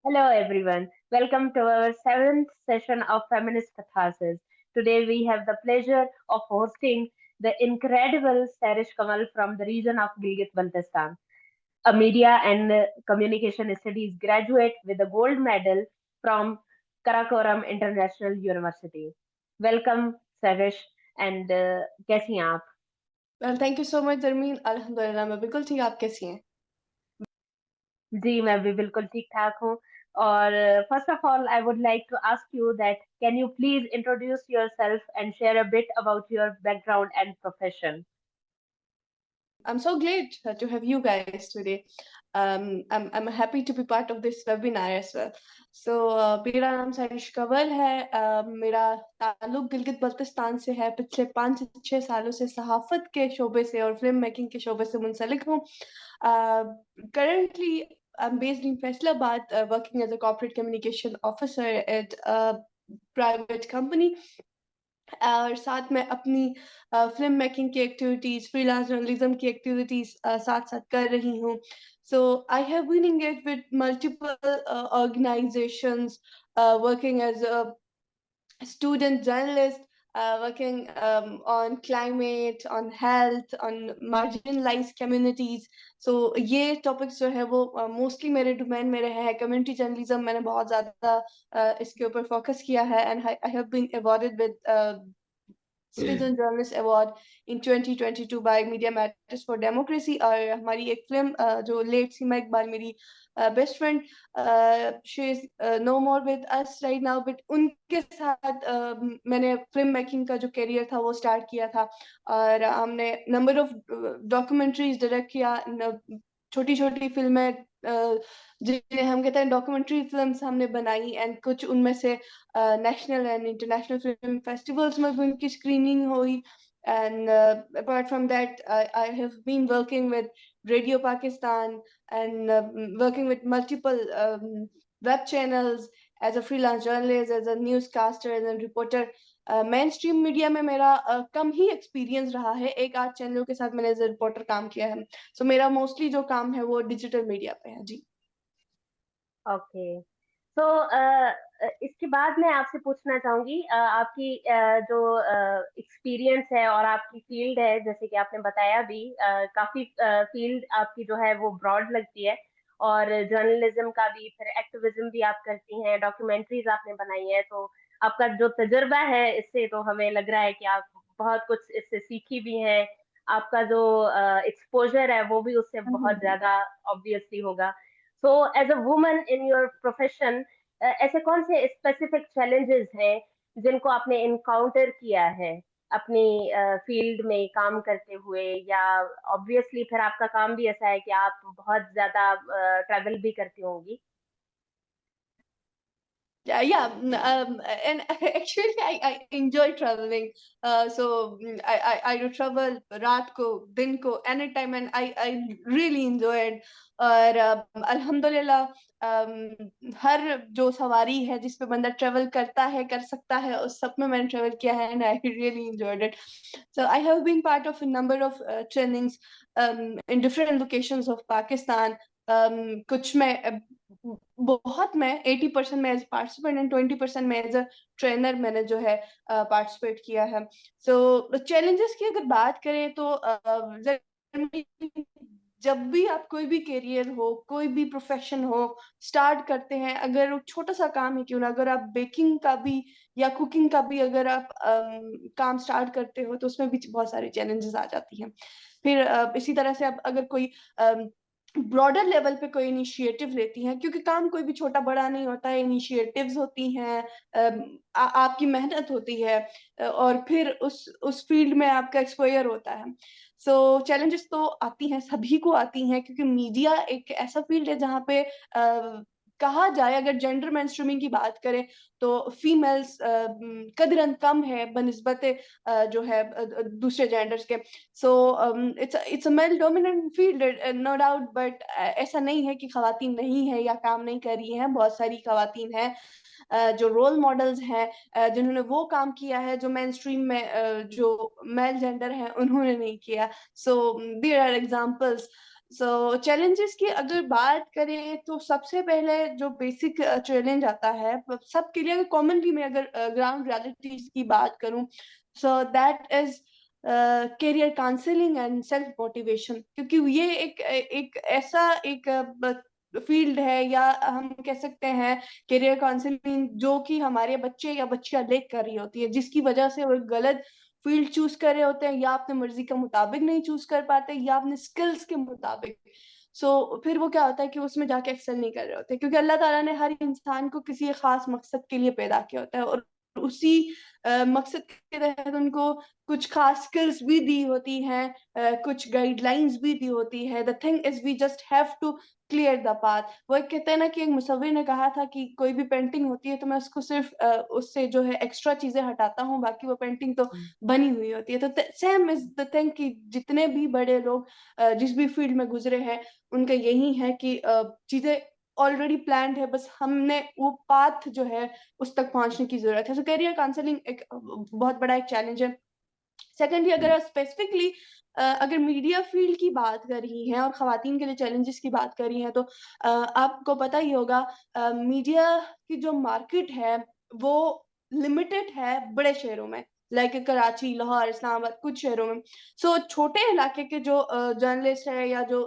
Hello, everyone. Welcome to our seventh session of Feminist Catharsis. Today, we have the pleasure of hosting the incredible Sarish Kamal from the region of Gilgit-Baltistan, a media and communication studies graduate with a gold medal from Karakoram International University. Welcome, Sarish, and कैसी हैं आप? Thank you so much Zarmeen. अल्हम्दुलिल्लाह मैं बिल्कुल ठीक। आप कैसी हैं? जी, मैं भी बिल्कुल ठीक-ठाक हूँ और first of all I would like to ask you that can you please introduce yourself and share a bit about your background and profession? I'm so glad to have you guys today. I'm happy to be part of this webinar as well. So मेरा नाम सारिश कंवल है। मेरा ताल्लुक गिलगित बल्तिस्तान से है। पिछले 5 से 6 सालों से सहाफत के शोबे से और फिल्म मेकिंग के शोबे से मुंसलिक हूँ। Currently I'm based in Faisalabad, working as a corporate communication officer at a private company. और साथ में अपनी फिल्म मेकिंग की एक्टिविटीज, फ्रीलांस जर्नलिज्म की एक्टिविटीज साथ साथ कर रही हूँ। So I have been engaged with multiple organisations, working as a student journalist, working on climate, on health, on marginalized communities. So ये topics जो है वो mostly मेरे domain में रहे हैं। community journalism मैंने बहुत ज़्यादा इसके ऊपर focus किया है, and I have been awarded with Citizen Journalist Award in 2022 by Media Matters for Democracy। और हमारी एक फिल्म जो लेट सीमा इकबाल, मेरी best friend, she is no more with us right now, but उनके साथ मैंने फिल्म मेकिंग का जो करियर था वो स्टार्ट किया था। और हमने नंबर ऑफ डॉक्यूमेंट्रीज डायरेक्ट किया, छोटी छोटी फिल्में जिन्हें हम कहते हैं डॉक्यूमेंट्री फिल्म्स हमने बनाई, एंड कुछ उनमें से national and international film festivals में भी उनकी स्क्रीनिंग हुई। And apart from that, I have been working with Radio Pakistan and working with multiple web channels as a freelance journalist, as a newscaster, as a reporter. Main stream media में मेरा कम ही experience रहा है। एक आध चैनलों के साथ मैंने एज ए रिपोर्टर काम किया है। सो मेरा मोस्टली जो काम है वो डिजिटल मीडिया पे है जी। ओके, तो इसके बाद मैं आपसे पूछना चाहूंगी आपकी जो एक्सपीरियंस है और आपकी फील्ड है, जैसे कि आपने बताया भी काफी फील्ड आपकी जो है वो ब्रॉड लगती है और जर्नलिज्म का भी, फिर एक्टिविज्म भी आप करती हैं, डॉक्यूमेंट्रीज आपने बनाई है, तो आपका जो तजुर्बा है इससे तो हमें लग रहा है कि आप बहुत कुछ इससे सीखी भी हैं। आपका जो एक्सपोजर है वो भी उससे बहुत ज्यादा ऑब्वियसली होगा। So as a woman in your profession, ऐसे कौन से स्पेसिफिक चैलेंजेस हैं जिनको आपने इनकाउंटर किया है अपनी फील्ड में काम करते हुए, या ऑब्वियसली फिर आपका काम भी ऐसा है कि आप बहुत ज्यादा ट्रैवल भी करती होंगी? Yeah, and actually I enjoy traveling. I do travel रात को, दिन को, anytime, and I really enjoy it. और अल्हम्दुलिल्लाह हर जो सवारी है जिस पे बंदा ट्रेवल करता है, कर सकता है, उस सब में मैंने ट्रेवल किया है, and I really enjoyed it. So I have been part of a number of trainings in different locations of Pakistan. कुछ में बहुत मैं 80% में एज पार्टिसिपेंट एंड 20% में एज अ ट्रेनर मैंने जो है पार्टिसिपेट किया है। सो चैलेंजेस की अगर बात करें तो जब भी आप कोई भी करियर हो, कोई भी प्रोफेशन हो, स्टार्ट करते हैं, अगर वो छोटा सा काम है क्यों ना, अगर आप बेकिंग का भी या कुकिंग का भी अगर आप काम स्टार्ट करते हो तो उसमें भी बहुत सारी चैलेंजेस आ जाती हैं। फिर इसी तरह से आप अगर कोई ब्रॉडर लेवल पे कोई इनिशिएटिव लेती हैं, क्योंकि काम कोई भी छोटा बड़ा नहीं होता है, इनिशिएटिव्स होती हैं, आपकी मेहनत होती है, और फिर उस फील्ड में आपका एक्सपोजर होता है। सो चैलेंजेस तो आती हैं, सभी को आती हैं, क्योंकि मीडिया एक ऐसा फील्ड है जहाँ पे कहा जाए, अगर जेंडर मेनस्ट्रीमिंग की बात करें तो फीमेल्स कदरन कम है बनिस्बत जो है दूसरे जेंडर्स के। So it's a male dominant field, no doubt, but ऐसा नहीं है कि खवातीन नहीं है या काम नहीं कर रही हैं। बहुत सारी खवातीन हैं जो रोल मॉडल्स हैं, जिन्होंने वो काम किया है जो मेन स्ट्रीम में जो मेल जेंडर है उन्होंने नहीं किया। So there are examples. So challenges की अगर बात करें तो सबसे पहले जो बेसिक चैलेंज आता है सबके लिए, अगर कॉमनली मैं अगर ग्राउंड रियलिटीज की बात करूं, so that is career counselling and self motivation. क्योंकि ये एक ऐसा एक फील्ड है, या हम कह सकते हैं करियर काउंसलिंग, जो कि हमारे बच्चे या बच्चियां लेक कर रही होती है, जिसकी वजह से वो एक गलत फील्ड चूज कर रहे होते हैं, या अपने मर्जी के मुताबिक नहीं चूज कर पाते, या अपने स्किल्स के मुताबिक। फिर वो क्या होता है कि उसमें जाके एक्सेल नहीं कर रहे होते, क्योंकि अल्लाह ताला ने हर इंसान को किसी एक खास मकसद के लिए पैदा किया होता है, और उसी मकसद के तहत उनको कुछ खास स्किल्स भी दी होती हैं, कुछ गाइडलाइंस भी दी होती है। The thing is we just have to clear the path. वो एक कहते हैं ना कि एक मुसव्विर ने कहा था कि कोई भी पेंटिंग होती है तो मैं उसको सिर्फ उससे जो है एक्स्ट्रा चीजें हटाता हूँ, बाकी वो पेंटिंग तो बनी हुई होती है। तो सेम इज द थिंग कि जितने भी बड़े लोग जिस भी फील्ड में गुजरे हैं, उनका यही है कि चीजें ऑलरेडी प्लान्ड है, बस हमने वो पाथ जो है उस तक पहुंचने की जरूरत है। तो करियर काउंसलिंग एक बहुत बड़ा एक चैलेंज है। सेकेंडली, अगर स्पेसिफिकली अगर मीडिया फील्ड की बात कर रही हैं और खातन के लिए चैलेंजेस की बात कर रही हैं, तो आपको पता ही होगा मीडिया की जो मार्केट है वो लिमिटेड है बड़े शहरों में, लाइक कराची, लाहौर, इस्लामाबाद, कुछ शहरों में। छोटे इलाके के जो जर्नलिस्ट है या जो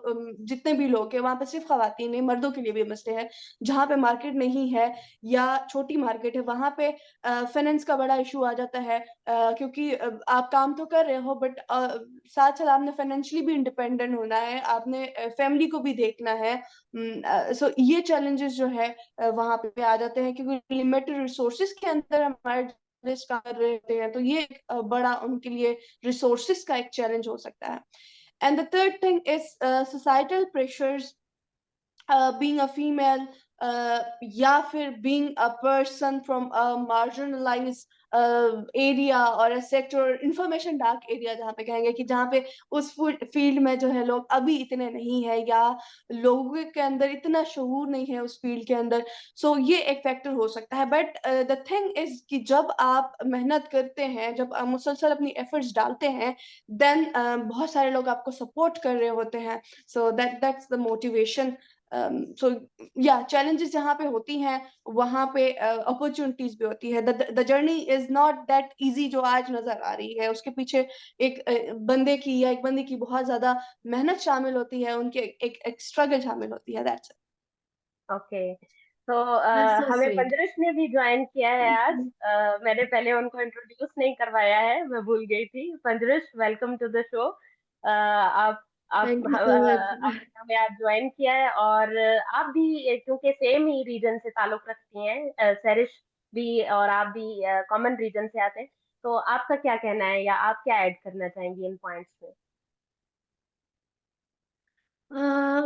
जितने भी लोग हैं, वहां पे सिर्फ खवातीन नहीं, मर्दों के लिए भी मसले हैं। जहाँ पे मार्केट नहीं है या छोटी मार्केट है, वहां पे फाइनेंस का बड़ा इशू आ जाता है, क्योंकि आप काम तो कर रहे हो, बट साथ साथ आपने फाइनेंशियली भी इंडिपेंडेंट होना है, आपने फैमिली को भी देखना है। ये चैलेंजेस जो है वहां पे आ जाते हैं, क्योंकि लिमिटेड रिसोर्सेज के अंदर हमारे जर्नलिस्ट काम कर रहे होते हैं, तो ये एक बड़ा उनके लिए रिसोर्सेज का एक चैलेंज हो सकता है। And the third thing is societal pressures, being a female, या फिर being a person from a marginalized area और a sector, information dark area, जहाँ पे कहेंगे कि जहाँ पे उस फील्ड में जो है लोग अभी इतने नहीं है, या लोगों के अंदर इतना शऊर नहीं है उस फील्ड के अंदर। ये एक फैक्टर हो सकता है। बट द थिंग इज कि जब आप मेहनत करते हैं, जब आप मुसलसल अपनी एफर्ट्स डालते हैं, देन बहुत सारे लोग आपको सपोर्ट कर रहे होते हैं। That's the motivation. सो या चैलेंजेस जहाँ पे होती हैं, वहां पे अपॉर्चुनिटीज भी होती है। The journey is not that easy जो आज नजर आ रही है, उसके पीछे एक बंदे की या एक बंदी की बहुत ज्यादा मेहनत शामिल होती है, उनके एक स्ट्रगल शामिल होती है। That's okay. तो That's so हमें sweet. पंद्रश ने भी ज्वाइन किया है आज। इट। मैंने पहले उनको इंट्रोड्यूस नहीं करवाया है, मैं भूल गई थी। पंद्रश, वेलकम टू द शो। आप Thank you so much. आपने हमें आज ज्वाइन किया है, और आप भी क्योंकि सेम ही रीजन से ताल्लुक रखती हैं, सरिश भी और आप भी कॉमन रीजन से आते हैं, तो आपका क्या कहना है या आप क्या ऐड करना चाहेंगी इन पॉइंट्स में?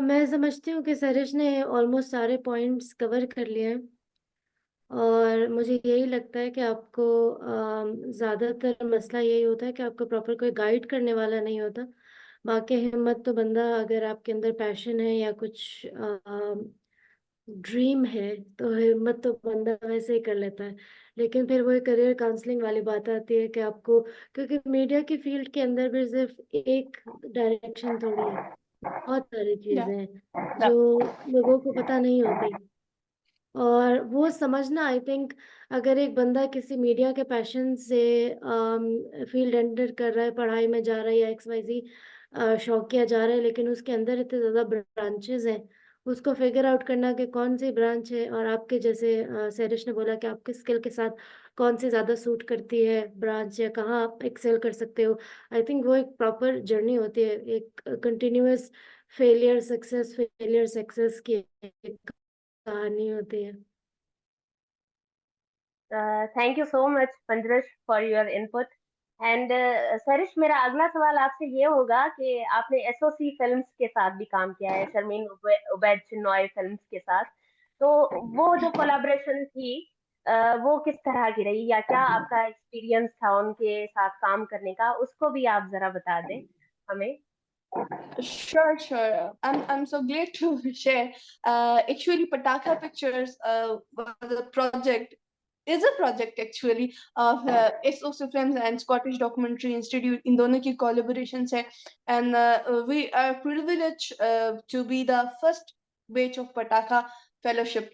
मैं समझती हूँ कि सरिश ने ऑलमोस्ट सारे पॉइंट्स कवर कर लिए हैं, और मुझे यही लगता है कि आपको ज़्यादातर मसला यही होता है कि आपको प्रॉपर कोई गाइड करने वाला नहीं होता। बाकी हिम्मत तो बंदा, अगर आपके अंदर पैशन है या कुछ ड्रीम है, तो हिम्मत तो बंदा वैसे ही कर लेता है। लेकिन फिर वही करियर काउंसलिंग वाली बात आती है कि आपको, क्योंकि मीडिया की फील्ड के अंदर भी सिर्फ एक डायरेक्शन थोड़ी है, बहुत सारी या चीजें हैं जो लोगों को पता नहीं होती। और वो समझना, आई थिंक, अगर एक बंदा किसी मीडिया के पैशन से फील्ड एंटर कर रहा है, पढ़ाई में जा रहा है या XYZ शौकिया जा रहा है, लेकिन उसके अंदर इतने ज़्यादा ब्रांचेस हैं, उसको फिगर आउट करना कि कौन सी ब्रांच है, और आपके जैसे सैरिश ने बोला कि आपके स्किल के साथ कौन सी ज़्यादा सूट करती है ब्रांच, या कहाँ आप एक्सेल कर सकते हो। आई थिंक वो एक प्रॉपर जर्नी होती है, एक कंटिन्यूअस फेलियर सक्सेस की एक कहानी होती है। थैंक यू सो मच पंद्रश फॉर योर इनपुट। एंड सरिश, मेरा अगला सवाल आपसे ये होगा कि आपने एसओसी फिल्म्स के साथ भी काम किया है, शर्मीन उबैद चिन्नॉय फिल्म्स के साथ। तो वो जो कोलैबोरेशन थी, वो किस तरह की रही, या क्या आपका एक्सपीरियंस था उनके साथ काम करने का, उसको भी आप जरा बता दें हमें। Sure, sure. I'm so glad to share. Actually, Pataka Pictures was a project is a project actually of SOC Films and Scottish Documentary Institute. इन दोनों की collaborations है, and we are privileged to be the first batch of Pataka Fellowship.